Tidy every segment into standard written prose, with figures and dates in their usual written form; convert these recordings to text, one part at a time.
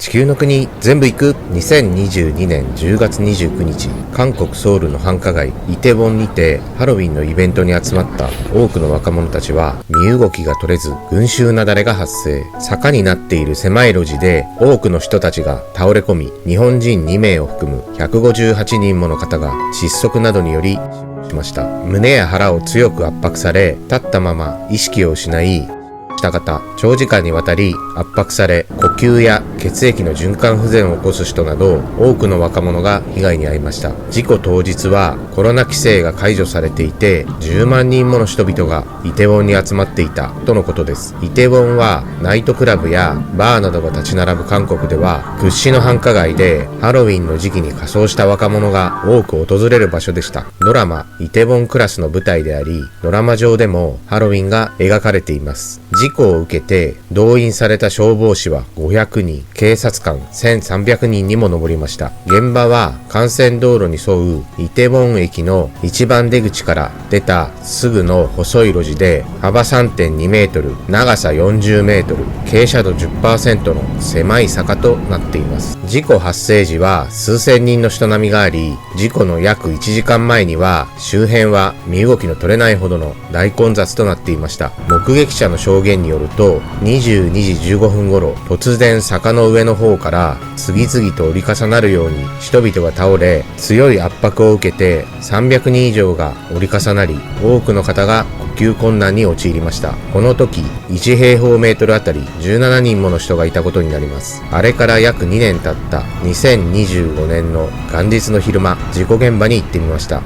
地球の国全部行く2022年10月29日、韓国ソウルの繁華街イテウォンにてハロウィンのイベントに集まった多くの若者たちは身動きが取れず群衆雪崩が発生。坂になっている狭い路地で多くの人たちが倒れ込み、日本人2名を含む158人もの方が窒息などにより死亡しました。胸や腹を強く圧迫され、立ったまま意識を失いした方、長時間にわたり圧迫され呼吸や血液の循環不全を起こす人など多くの若者が被害に遭いました。事故当日はコロナ規制が解除されていて10万人もの人々がイテウォンに集まっていたとのことです。イテウォンはナイトクラブやバーなどが立ち並ぶ韓国では屈指の繁華街で、ハロウィンの時期に仮装した若者が多く訪れる場所でした。ドラマイテウォンクラスの舞台であり、ドラマ上でもハロウィンが描かれています。事故を受けて動員された消防士は500人、警察官1300人にも上りました。現場は幹線道路に沿うイテウォン駅の一番出口から出たすぐの細い路地で、幅 3.2 メートル、長さ40メートル、傾斜度 10% の狭い坂となっています。事故発生時は数千人の人波があり、事故の約1時間前には周辺は身動きの取れないほどの大混雑となっていました。目撃者の証言によると、22時15分頃、突然坂の上の方から次々と折り重なるように人々が倒れ、強い圧迫を受けて300人以上が折り重なり、多くの方が呼吸困難に陥りました。この時、1平方メートルあたり17人もの人がいたことになります。あれから約2年経った2025年の元日の昼間、事故現場に行ってみました。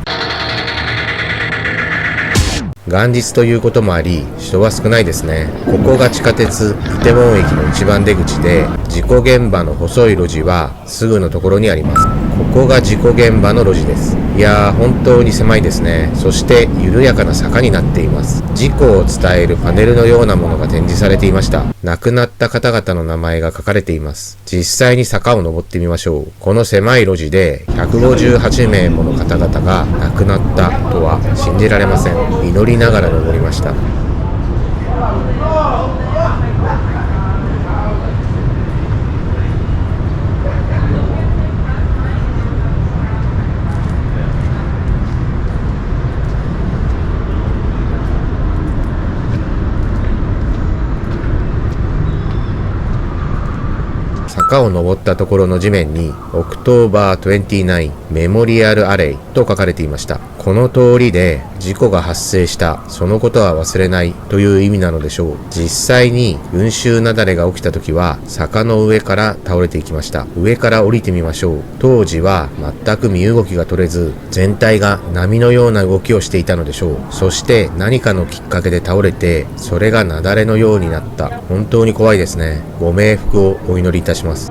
元日ということもあり、人は少ないですね。ここが地下鉄イテウォン駅の一番出口で、事故現場の細い路地はすぐのところにあります。ここが事故現場の路地です。いやー、本当に狭いですね。そして緩やかな坂になっています。事故を伝えるパネルのようなものが展示されていました。亡くなった方々の名前が書かれています。実際に坂を登ってみましょう。この狭い路地で158名もの方々が亡くなったとは信じられません。祈りながら登りました。坂を登ったところの地面にオクトーバー29メモリアルアレイと書かれていました。この通りで事故が発生した、そのことは忘れないという意味なのでしょう。実際に群衆雪崩が起きた時は坂の上から倒れていきました。上から降りてみましょう。当時は全く身動きが取れず、全体が波のような動きをしていたのでしょう。そして何かのきっかけで倒れて、それが雪崩のようになった。本当に怖いですね。ご冥福をお祈りいたします。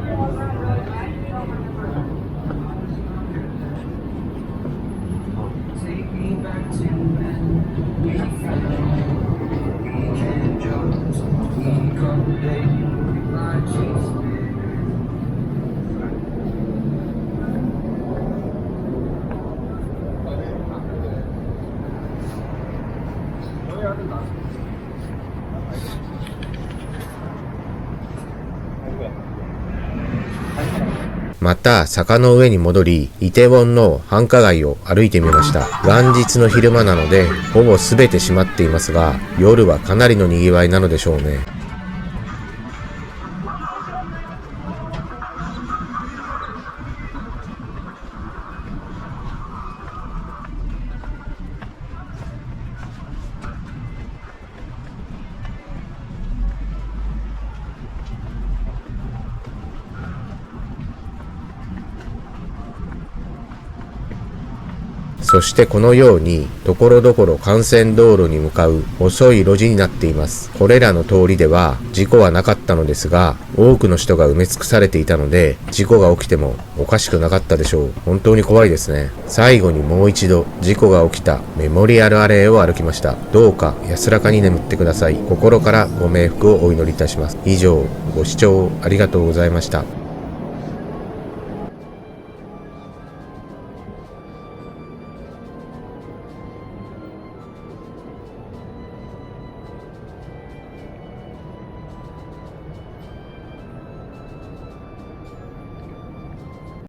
また坂の上に戻り、イテウォンの繁華街を歩いてみました。元日の昼間なのでほぼ全て閉まっていますが、夜はかなりの賑わいなのでしょうね。そしてこのようにところどころ幹線道路に向かう細い路地になっています。これらの通りでは事故はなかったのですが、多くの人が埋め尽くされていたので、事故が起きてもおかしくなかったでしょう。本当に怖いですね。最後にもう一度事故が起きたメモリアルアレイを歩きました。どうか安らかに眠ってください。心からご冥福をお祈りいたします。以上、ご視聴ありがとうございました。